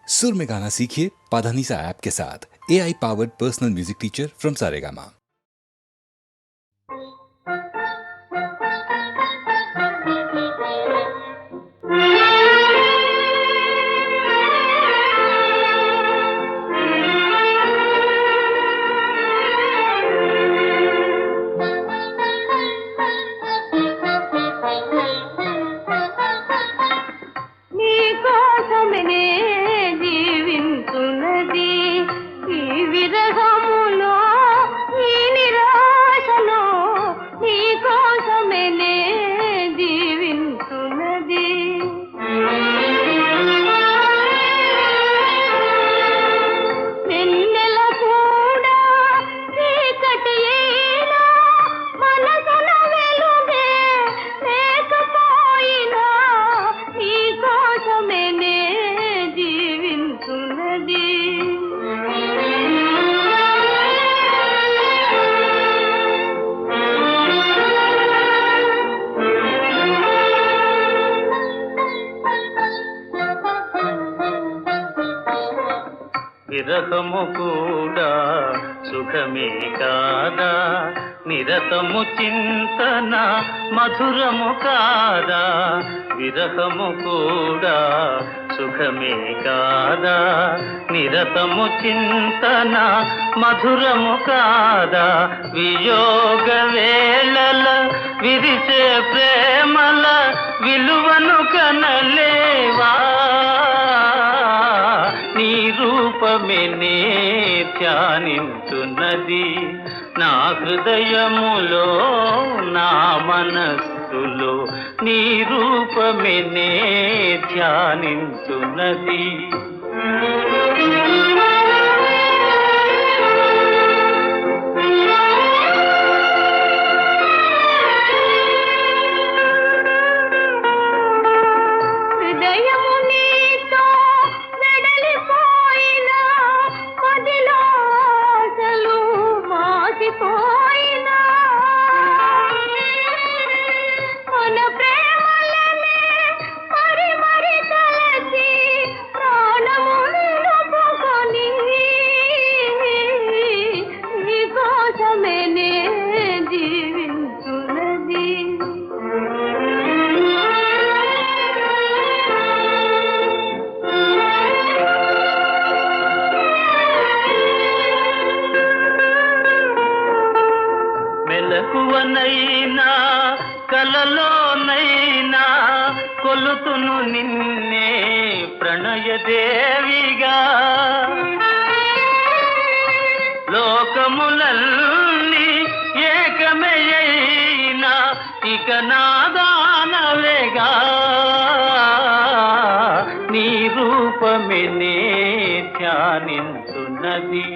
सुर में गाना सीखिए पाधानीसा ऐप के साथ। AI powered personal music teacher from Saregama. విరహము కూడా సుఖమే కాదా, నిరతము చింతన మధురము కాదా. విరహము కూడా సుఖమే కాదా, నిరతము చింతన మధురము కాదా. వియోగ వేళల విరిసే ప్రేమల విలువను కనలేవా. నీ రూపమే నే ధ్యానించున్నది నా హృదయములో నా మనస్సులో. నీ రూపమే నే ధ్యానించున్నది. మెలకువనైనా కలలోనైనా కొలుతును నిన్నే ప్రణయదేవిగా. లోకములన్నీ ఏకమయైనా ఇక నాదానవేగా. నీ రూపమే నే ధ్యానించున్నది.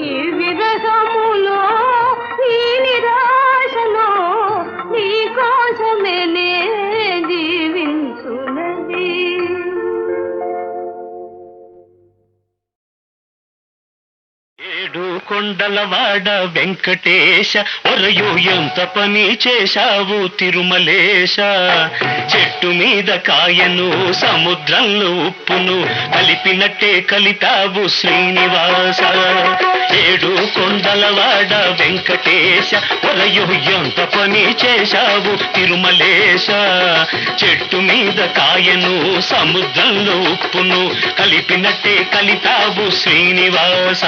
ఈ విరహములో ఈ నిరాశలో నీ కోసమే నే జీవించున్నది. ఏడు కొండలవాడ వెంకటేశ, ఒరయో ఎంత పని చేశావు తిరుమలేశ. చెట్టు మీద కాయను సముద్రంలో ఉప్పును కలిపినట్టే కలిపావు శ్రీనివాస. ఏడు కొండలవాడ వెంకటేశ, ఒరయో ఎంత పని చేశావు తిరుమలేశ. చెట్టు మీద కాయను సముద్రంలో ఉప్పును కలిపినట్టే కలిపావు శ్రీనివాస.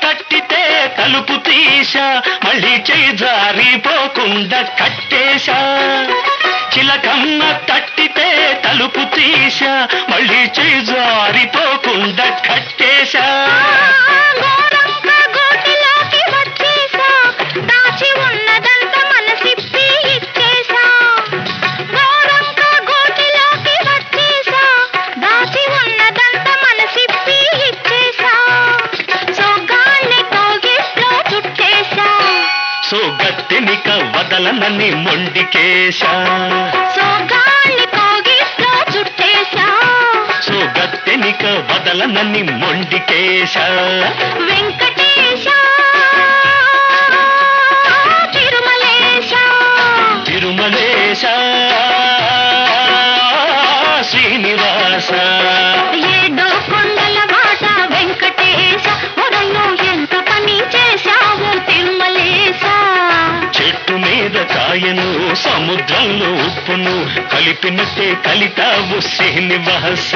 తట్టితే తలుపు తీశా మళ్ళీ చేయి జారిపోకుండా కట్టేశా చిలకమ్మ తట్టితే తలుపు తీశా మళ్ళీ చేయి జారిపోకుండా కట్టేశా సోగత్తెనిక వదలనని మొండికేశా సోగత్తెనిక వదలనని మొండికేశా వెంకటేశ తిరుమలేశ శ్రీనివాస ఏడు కొండల వాట వెంకటేశ ఒరలో ఎంత పని చేశావు తిరుమలేశ చెట్టు మీద కాయను సముద్రంలో ఉప్పును కలిపినట్టే కలితావు శ్రీనివాస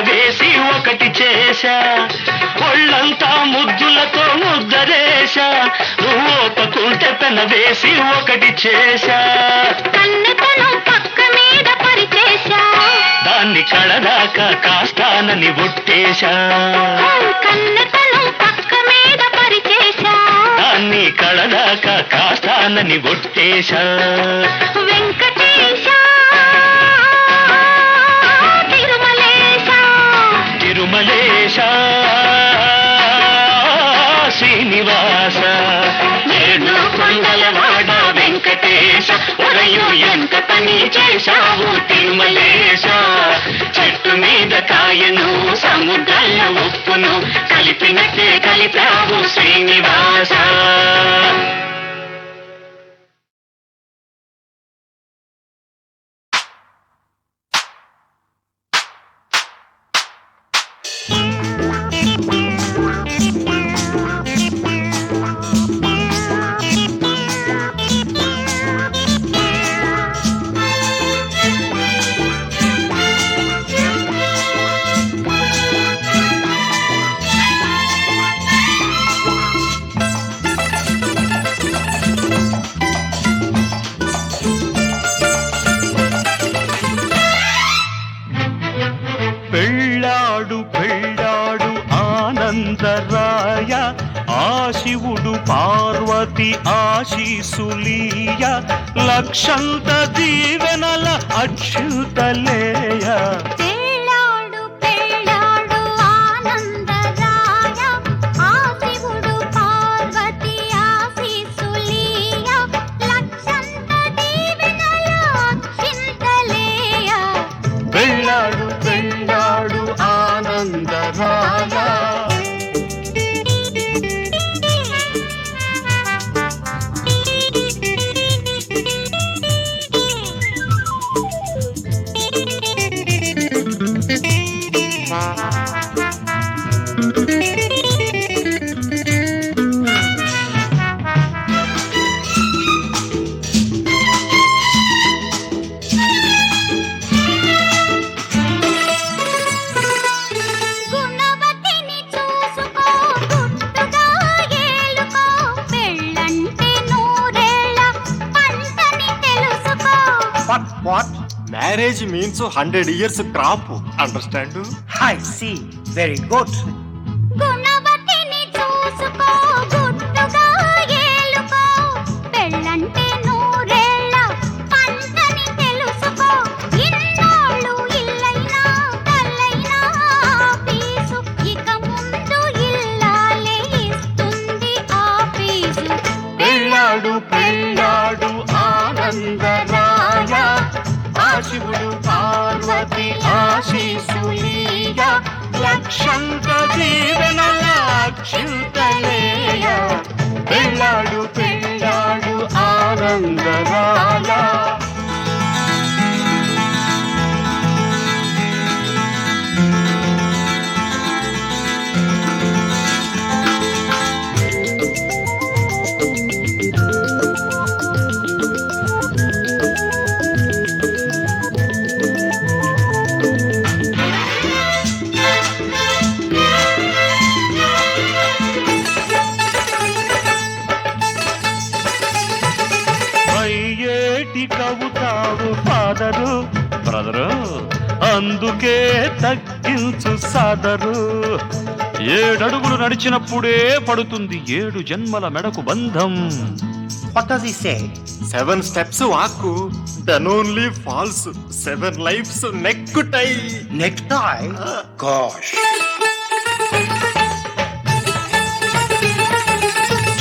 వేసి ఒకటి చేశా ఒళ్ళంతా ముద్దులతో ముద్దరేశా నువ్వు ఒప్పుకుంటే పెన వేసి ఒకటి చేశా కన్నెతనం పక్క మీద పరిచేశా దాన్ని కడదాకా కాస్తానని ఒట్టేశా కన్నెతనం పక్క మీద పరిచేశా దాన్ని కడదాకా కాస్తానని ఒట్టేశా వెంకటేశ తిరుమలేశ శ్రీనివాస ఏడు కొండల వాడ వెంకటేశ ఒరయు ఎంత పని చేశావు తిరుమలేశ చెట్టు మీద కాయను సముద్రాల ఉప్పును కలిపినట్టే కలిపావు శ్రీనివాస పెళ్ళాడు ఆనందరాయ ఆ శివుడు పార్వతి ఆశీసులీయ లక్షంత దీవెనల అచ్యుతలేయ పెళ్ళాడు ఆనందరాయ What? Marriage means 100 years crop. Understand? I see. Very good. గుణవతిని చూసుకో గుట్టుగా ఏలుకో పెళ్ళంటే నూరేళ్ళ పంటని తెలుసుకో ఇన్నాళ్ళు ఇల్లైనా తల్లైనా తీసుకో లక్షంత దీవెనల అక్షింతలేయ పెళ్ళాడు పెళ్ళాడు ఆనందరాయ కవుతావు ఫాదరు బ్రదరు అందుకే తగ్గించు సాదరు 7 అడుగులు నడిచినప్పుడే పడుతుంది 7 జన్మల మెడకు బంధం. What does he say? 7 steps వాక్కు then only falls 7 lives నెక్కుటై. Necktie? Gosh.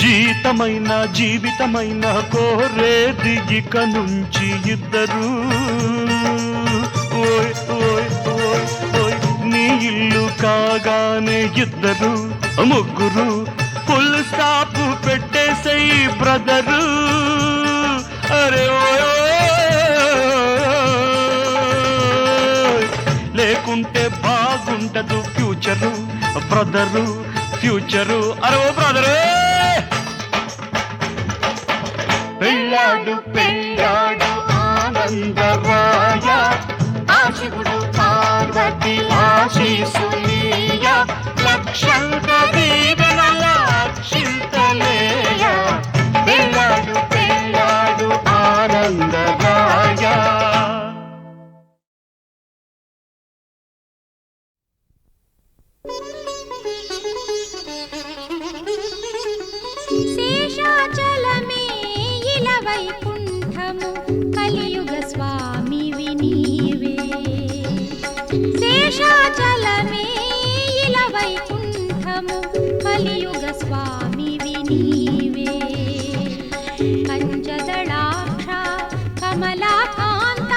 జీతమైన జీవితమైన కోరేది ఇక నుంచి ఇద్దరు. ఓయ్ ఓయ్ ఓయ్ ఓయ్ నీ ఇల్లు కాగానే ఇద్దరు ముగ్గురు ఫుల్ స్టాప్ పెట్టేసయి బ్రదరు. అరే లేకుంటే బాగుంటదు ఫ్యూచరు బ్రదరు ఫ్యూచరు. అరే ఓ బ్రదరు పెళ్ళాడు పెళ్ళాడు ఆనందరాయ ఆశివుడు పార్వతి ఆశీసులీయ లక్షంత దీవెనల అక్షింతలేయ పెళ్ళాడు పెళ్ళాడు ఆనందరాయ. శేషాచలమే ఇల వైకుంఠము కలియుగ స్వామివి నీవే. శేషాచలమే ఇల వైకుంఠము కలియుగ స్వామివి నీవే. పంచదళాక్ష కమలాకాంత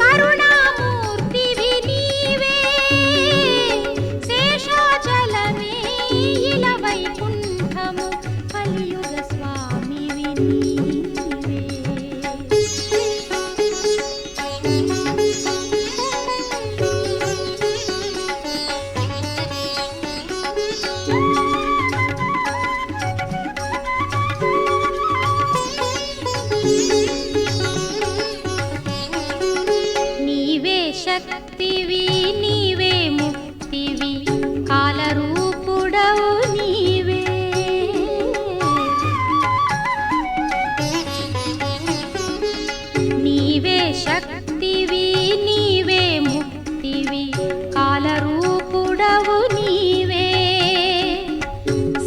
కరుణామూర్తివి నీవే. శేషాచలమే ఇల వైకుంఠము కలియుగ స్వామివి నీవే. నీవే శక్తివి నీవే ముక్తివి కాలరూపుడవు నీవే. నీవే శక్తివి నీవే ముక్తివి కాలరూపుడవు నీవే.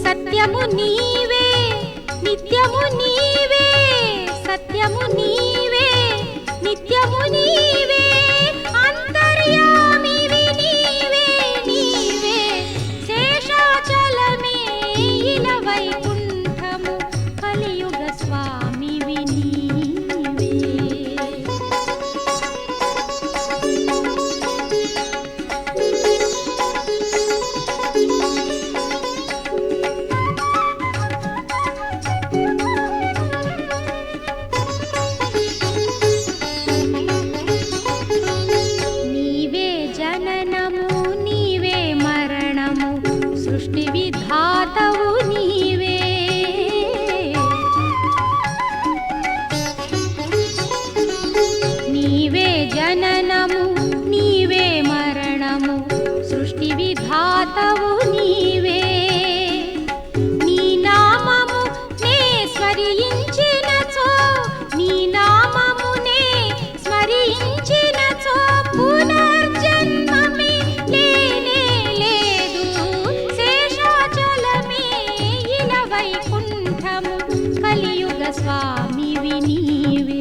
సత్యము నీవే నిత్యము నీవే. సత్యము నీవే నిత్యము నీవే. అంతర్యామివి నీవే నీవే. శేషాచలమే ఇల వైకుంఠము కలియుగ స్వామివి నీవే. నీవే జననము నీవే మరణము సృష్టి విధాతవు నీవే. నీవే జననము నీవే మరణము సృష్టి విధాతవు నీవే. నీ నామము నే స్మరించినచో నీ నామమునే స్మరించినచో పునర్జన్మమే లేనే లేదు. శేషాచలమే ఇల వైకుంఠము కలియుగ స్వామివి నీవే.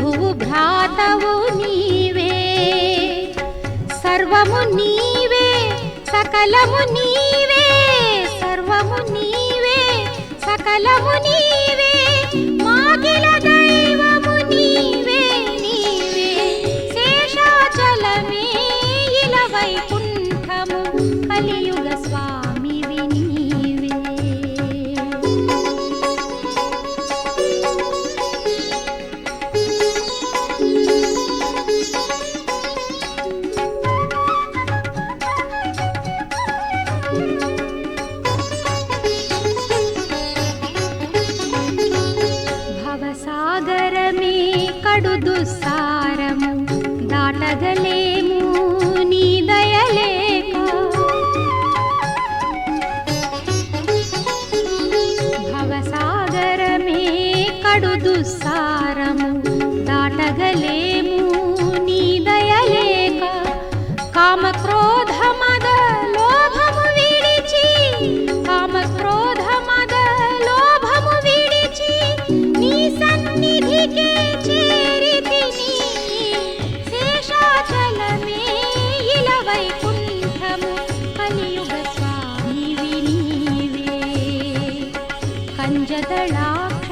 బంధువు భ్రాతవు నీవే, సర్వము నీవే సకలము నీవే, సర్వము నీవే సకలము నీవే, మాగిల దైవము నీవే నీవే, శేషాచలమే ఇల వైకుంఠము కలియుగ స్వామివి నీవే. భవసాగరమే కడు దుస్సారము దాటగలేము నీ దయలేక, భవసాగరమే కడు దుస్సారము దాటగలేము నీ దయలేక, కామక్రోధ మద లోభము విడిచి, కామక్రోధ మద లోభము విడిచి, నీ సన్నిధికే చేరితిని, శేషాచలమే ఇల వైకుంఠము కలియుగ స్వామివి నీవే. కంజదళాక్ష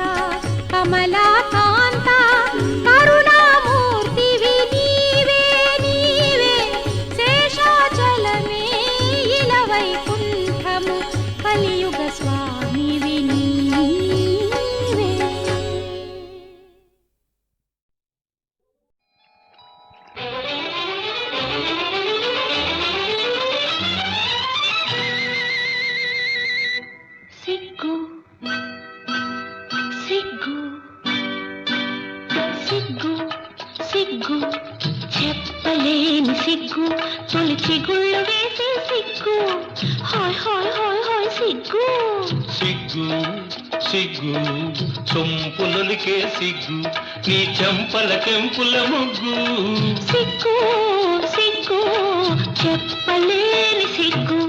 కమలాకాంత కరుణామూర్తివి నీవే నీవే, శేషాచలమే ఇల వైకుంఠము కలియుగ స్వామివి నీవే. సిగ్గు సిగ్గు సిగ్గు సిగ్గు చెప్పలేని సిగ్గు, తొలి చిగుళ్ళు వేసే సిగ్గు, హాయ్ హాయ్ హాయ్ హాయ్ సిగ్గు. సిగ్గు సిగ్గు సొంపులొలికే సిగ్గు, నీ చెంపల కెంపుల ముగ్గు. సిగ్గు సిగ్గు చెప్పలేని సిగ్గు.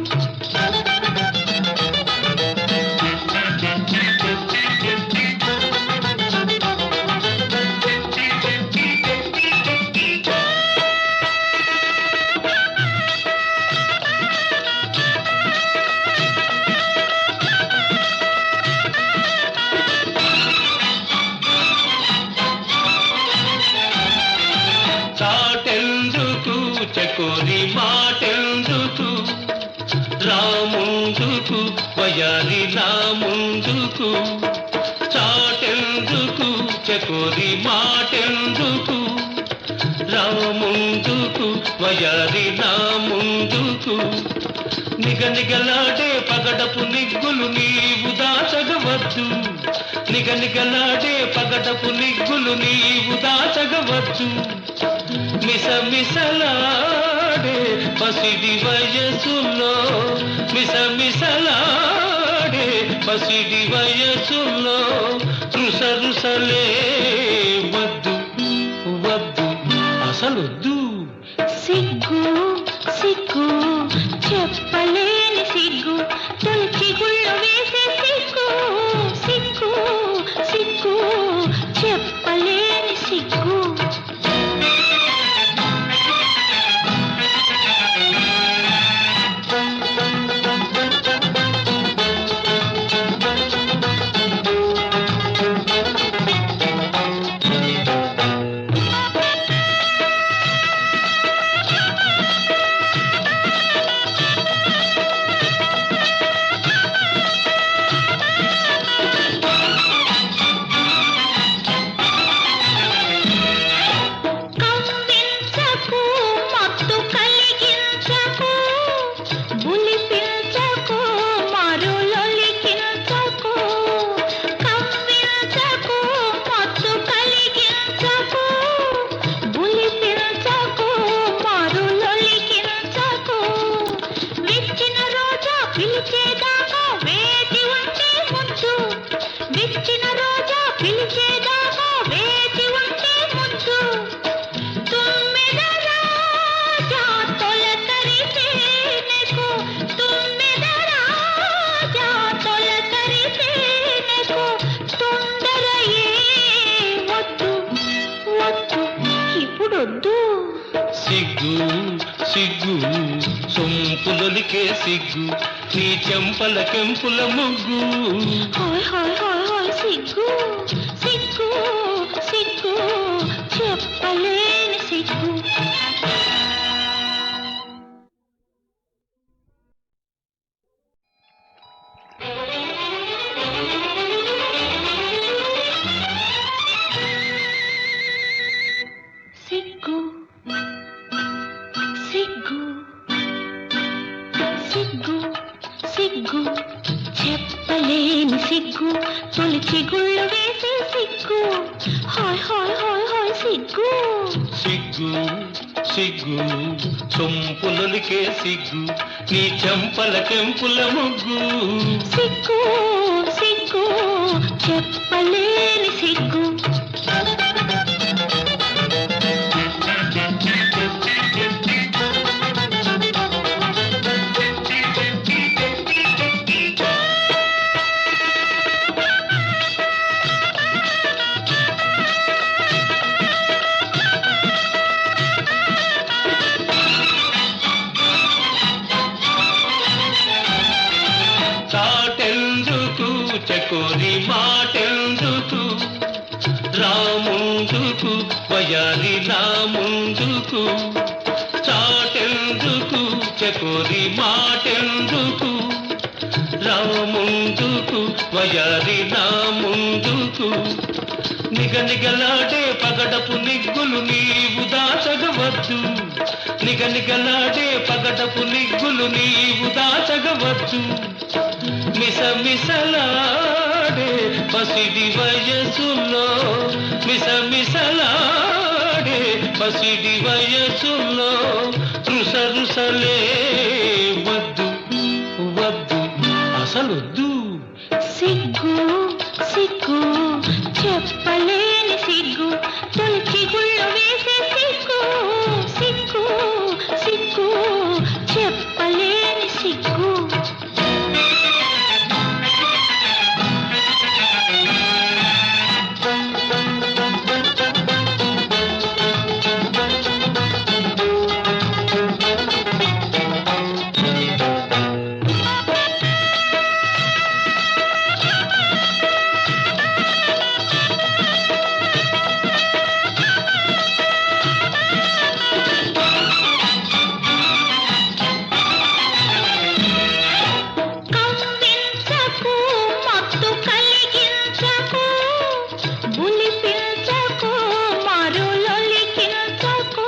చాటెందుకు చకోరి మాటెందుకు, రాముందుకు వయాలి నా ముందుకు. చాటెందుకు చకోరి మాటెందుకు, రాముందుకు వయాలి నా ముందుకు. నిగనిగలాడే పగడపు నిగ్గులు నీవు దాచగవచ్చు, నిగనిగలాడే పగడపు నిగ్గులు నీవు దాచగవచ్చు. మిసమిసలాడే పసిడి వయసులో, మిసమిసలాడే పసిడి వయసులో, రుసరుసలే వద్దు వద్దు అసలొద్దు. సిగ్గు సిగ్గు చెప్పలేని సిగ్గు, తొలి చిగుళ్ళు వేసే సిగ్గు, సిగ్గు సిగ్గు చెప్పలేని సిగ్గు. సిగ్గు సిగ్గు సొంపులొలికే సిగ్గు నీ చెంపల కెంపుల ముగ్గు హాయ్ హాయ్ హాయ్ హాయ్ సిగ్గు సిగ్గు సిగ్గు చెప్పలేని సిగ్గు సిగ్గు సిగ్గు సిగ్గు సిగ్గు చెప్పలేని సిగ్గు తొలిచి గుళ్ళు వేసే సిగ్గు హాయ్ హాయ్ హాయ్ హాయ్ సిగ్గు సిగ్గు సిగ్గు సొంపులొలికే సిగ్గు నీ చెంపల కెంపుల ముగ్గు సిగ్గు సిగ్గు చెప్పలేని సిగ్గు చాటెందుకు చకోరి మాటెందుకు రాముందుకు వయాలి నా ముందుకు చాటెందుకు చకోరి మాటెందుకు రాముందుకు వయాలి నా ముందుకు నిగనిగలాడే పగడపు నిగ్గులు నీవు దాచగవచ్చు నిగనిగలాడే పగడపు నిగ్గులు నీవు దాచగవచ్చు మిసమిసలాడే పసిడి వయసులో మిసమిసలాడే పసిడి వయసులో రుసరుసలే వద్దు వద్దు అసలొద్దు సిగ్గు సిగ్గు చెప్పలేని సిగ్గు తొలిచి గుళ్ళు వేసే సిగ్గు సిగ్గు సిగ్గు చెప్పలేని సిగ్గు కవ్వించకు మత్తు కలిగించకు బులిపించకు మరులొలికించకు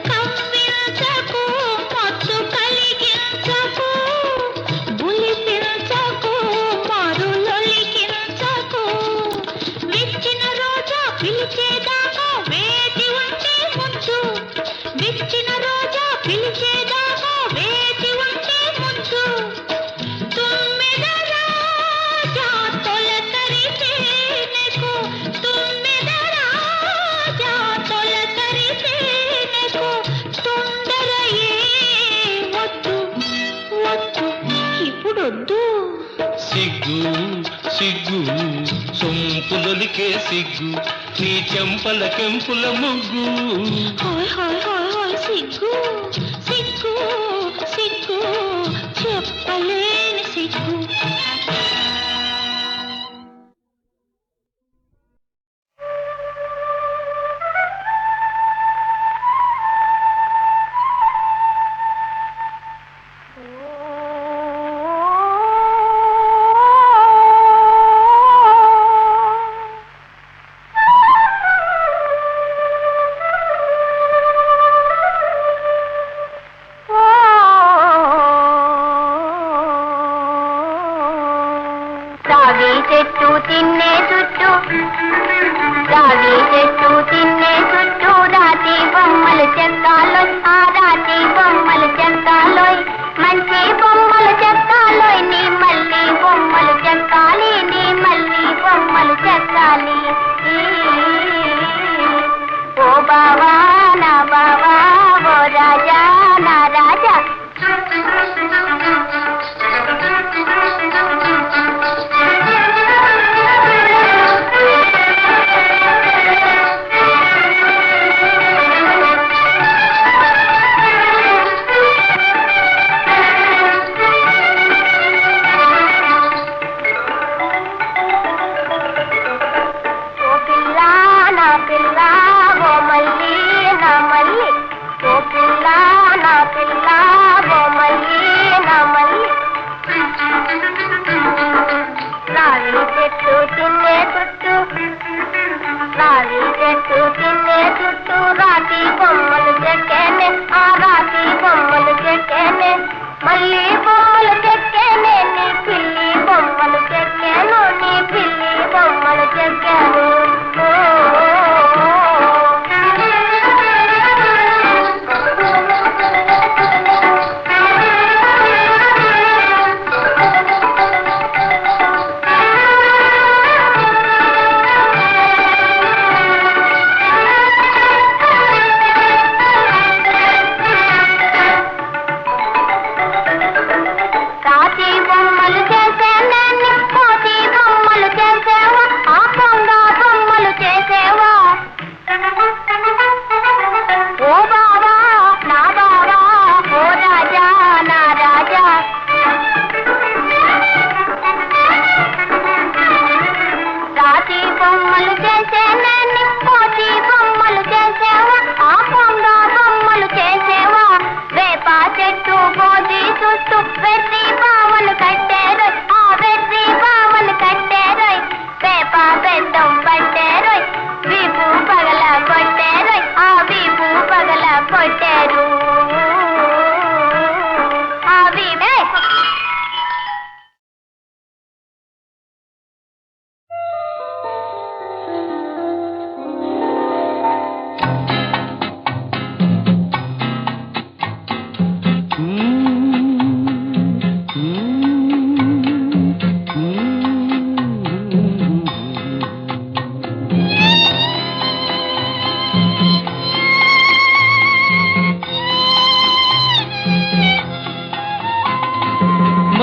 కవ్వించకు మత్తు కలిగించకు బులిపించకు మరులొలికించకు విచ్చిన రోజా పిలిచేదాకా వేచి ఉంటే ముద్దు విచ్చిన రోజా పిలిచేదాకా వేచి ఉంటే ముద్దు తుమ్మెద రాజా తొలకరిసేనెకు తుమ్మెద రాజా తొలకరిసేనెకు తొందర ఏ వద్దు వద్దు ఇప్పుడొద్దు సిగ్గు సిగ్గు సొంపులొలికే సిగ్గు నీ చెంపల కెంపుల ముగ్గు హాయ్ హాయ్ హాయ్ హాయ్ సిగ్గు సిగ్గు సిగ్గు చెప్పలేని సిగ్గు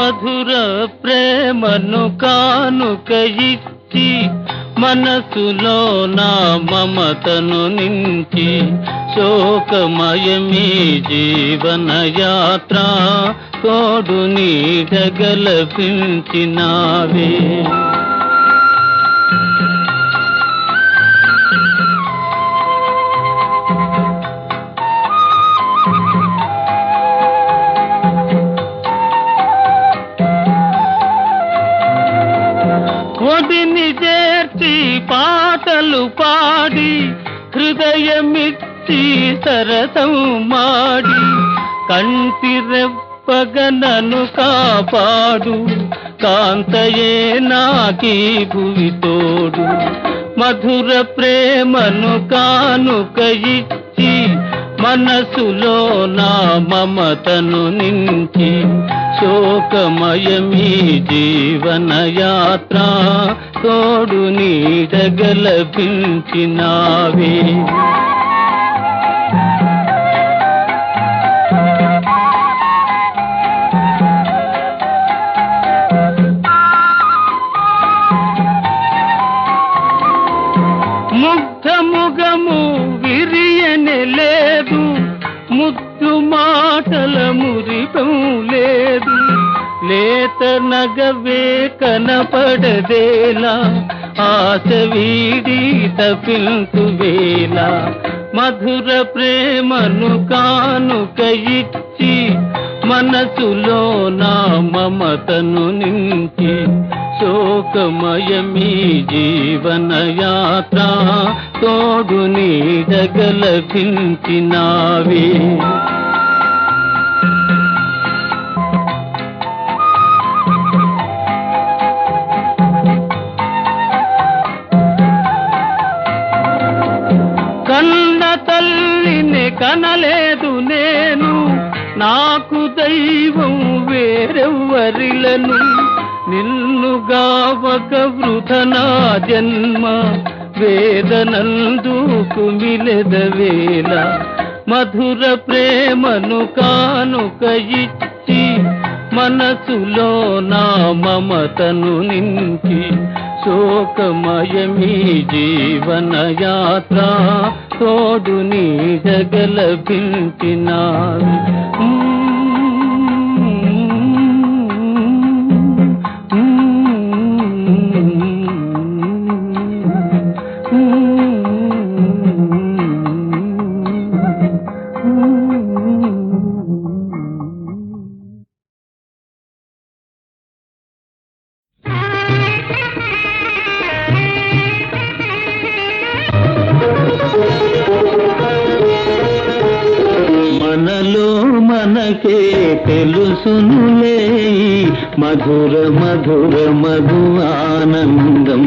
మధుర ప్రేమను కానుక ఇచ్చి మనసులో నా మమతను నించి శోకమయమీ జీవన యాత్ర తోడు నీడగలపించినావే. ఒడిని చేర్చి పాటలు పాడి హృదయమిచ్చి సరసం మాడి కంటి రెప్పగనను కాపాడు కాంతయే నాకీ భువి తోడు. మధుర ప్రేమను కానుక ఇచ్చి మనసులో నా మమతను నించి శోకమయమీ జీవన యాత్ర తోడు నీడగలపించినావే. ముగ్ధముగము విరియనే లేదు, ముద్దు మాటల మురిపం లేదు, లేత నగవే కనపడదేలా ఆశ వీడి తపింతు వేళ. మధుర ప్రేమను కానుక ఇచ్చి మనసులో నా మమతను నించి శోకమయమీ జీవన యాత్ర తోడు నీడగలపించినావే. కన్న తల్లిని కనలేదు నేను, నాకు దైవం వేరెవ్వరిలను. నిన్నుగావక వృథ నా జన్మ వేదనందు కుమిలెదవేళ. మధుర ప్రేమను కానుక ఇచ్చి మనసులో నా మమతను నించి శోకమయమీ జీవన యాత్ర తోడు నీడగలపించినావే. మనలో మనకే తెలుసునులే మధుర మధుర మధు ఆనందం.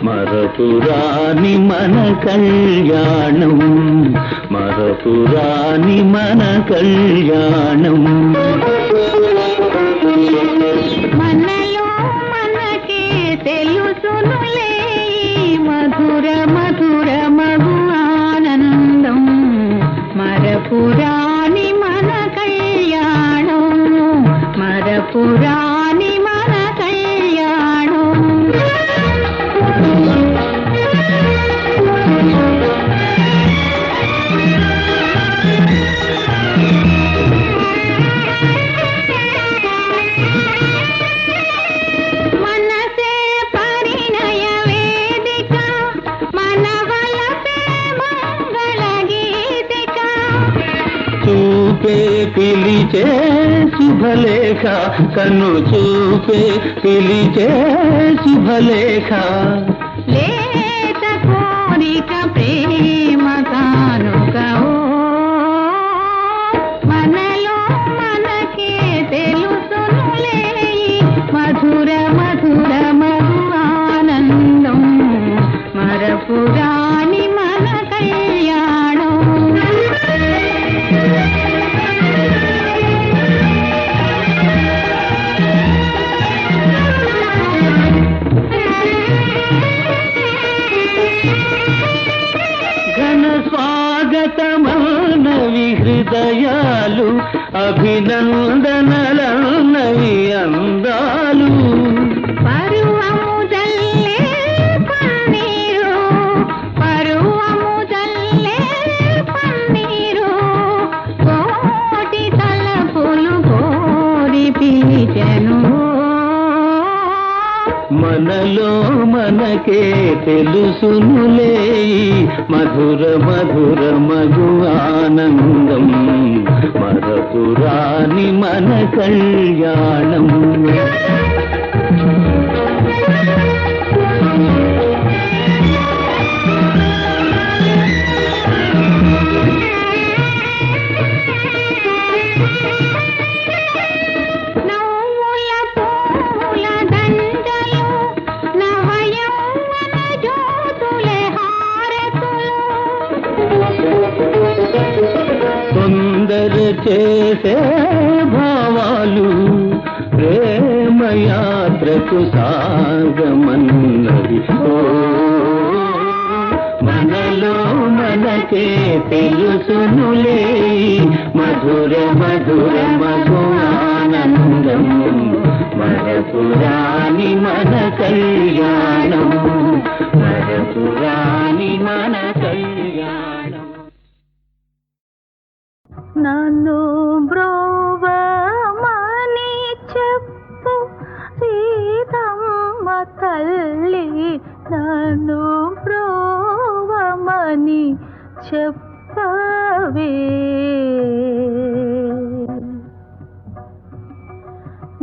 మరపురాని మన కళ్యాణం, మరపురాని మన కళ్యాణం. మనలో మనకే తెలుసునులే మధుర మధుర మధు ఆనందం. మరపురాని మన కళ్యాణం, మరపురాని మన కళ్యాణం. మనసే పరిణయ వేదిక, మన వలసే మంగళ గీతిక. చూపే పిలిచే శుభలేఖ, కన్ను చూపే పిలిచే శుభలేఖ. లేత కోరిక ప్రేమ కానుక ఓ. మనలో మనకే తెలుసునులే మధుర మధుర మధు ఆనందం. మరపురాని మన కళ్యాణం. స్వాగతమన్నవి హృదయాలు, అభినందనలన్నవి అందాలు. పరువము జల్లే పన్నీరు, పరువము జల్లే పన్నీరు, కోటి తలపులు కోరి పిలిచెను. మనలో మనకే తెలుసునులే మధుర మధుర మధు ఆనందం, మరపురాని మన కళ్యాణం. నవ్వుల పూల దండలు, నవయౌవన జ్యోతులే హారతులు. తొందర చేసే భావాలు ప్రేమయాత్రకు సాగమన్నది. ఓ మనలో మనకే తెలుసునులే మధుర మధుర మధు ఆనందం, మరపురాని మన కళ్యాణం, మరపురాని మన కళ్యాణం. నన్ను బ్రోవమని చెప్పు సీతమ్మ తల్లి, నన్ను బ్రోవమని చెప్పవే.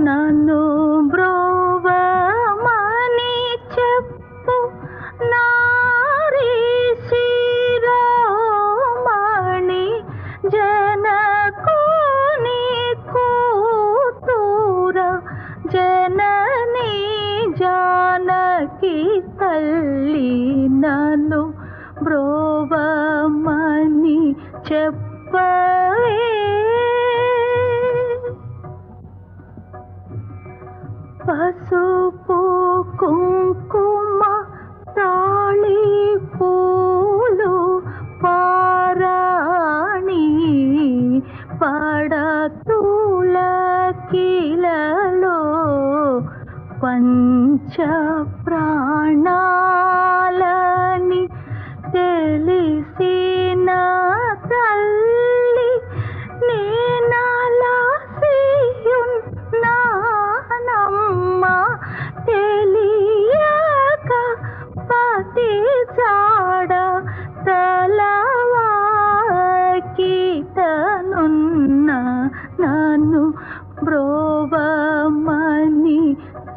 నన్ను బ్రోవమని చెప్పు నారీ శిరోమణి, జనకుని కూతుర జనని జానకి తల్లి, నన్ను బ్రోవమని చెప్పవే. పసుపు కుంకుమ తాళి పూలు పారాణి, పడతుల కిలలో పంచ ప్రాణాలని తెలిసిన తల్లి, నేనలసియున్నానమ్మ తెలియక పతి జాడ తలవాకితనున్న, నన్ను బ్రోవమని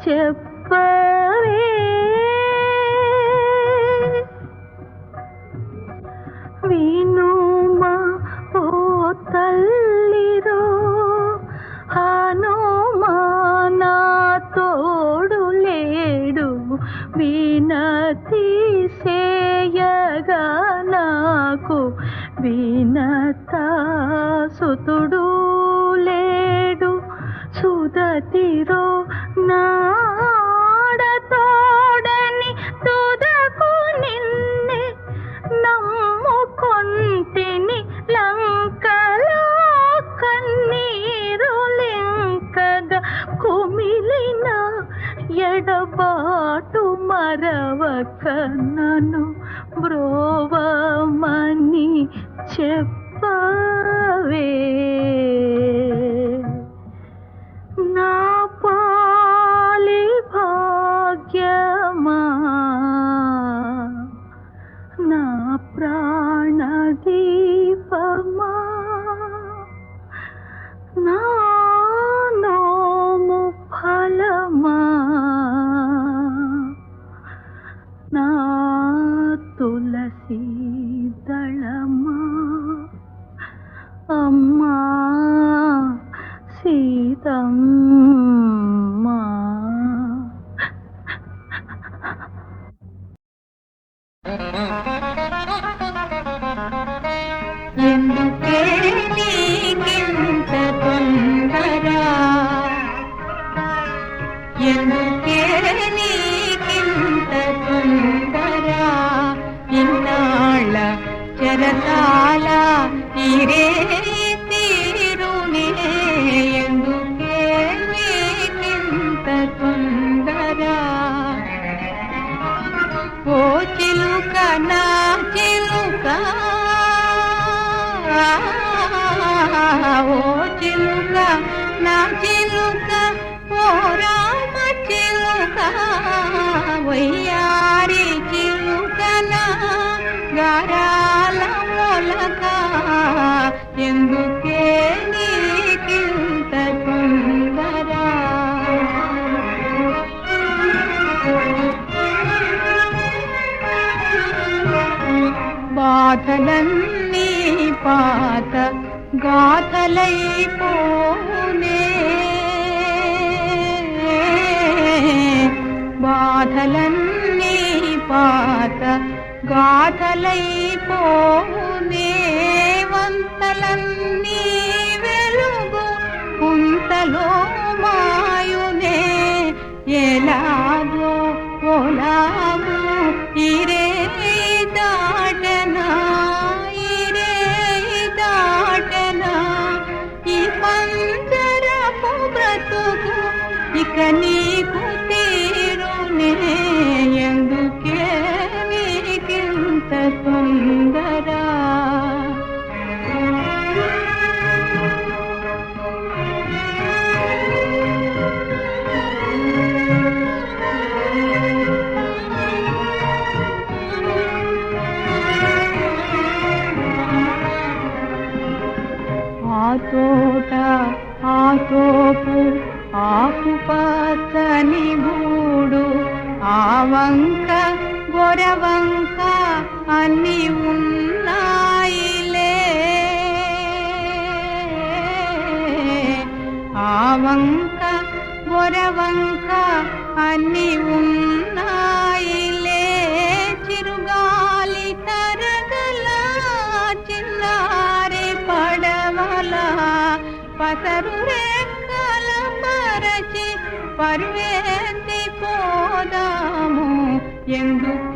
చెప్పవే. వినుమా ఓ తల్లిరో, హనుమానా తోడు లేడు, వినతి సేయగా నాకు వినతా సుతుడు లేడు. సుదతిరో నాడతోడని తుదకు నిన్నే నమ్ముకొంటిని, లంకలో కన్నీరు లింకగా కుమిలిన ఎడబాటు మరవక, నన్ను బ్రోవమని చెప్పవే. నా పాలి భాగ్యమా, నా ప్రాణదీపమా, నా నోము ఫలమా, నా తులసి దళమా, అమ్మా సీతమ్మా. ఎందుకే నీకింత తొందర, ఎందుకే నీకింత తొందర, ఇన్నాళ్ళ చరతా కాల ఇరే తీరునే ఎందుకే నీకింత తొందర ఓ చిలుక నా చిలుక ఓ చిలుక నా చిలుక ఓ రామ చిలుక వయ్యారి చిలుక నా గారాల మొలక ఎందుకే నీకింత తొందర బాధలన్నీ పాత గాథలైపోనే బాధలన్నీ పాత గాథలైపోనే వంతలన్నీ వెలుగు కుంతలో మాయునే ఎలాగో ఓలాగో ఇరే దాటనా ఇరే దాటనా ఈ పంజరపు బ్రతుకు ఇక నీకు తీరునే ఎందుకే నీకింత తొందర ఆ తోట ఆ తోపు ఆకుపచ్చని గూడు ఆ వంక గొరవంక అన్ని ఉన్నాయిలే ఆ వంక గొరవంక అన్ని ఉన్నాయిలే చిరుగాలి తరగల చిన్నారి పడవల పసరు రెక్కల పరచి పరువేంది పోదాము ఎందుకు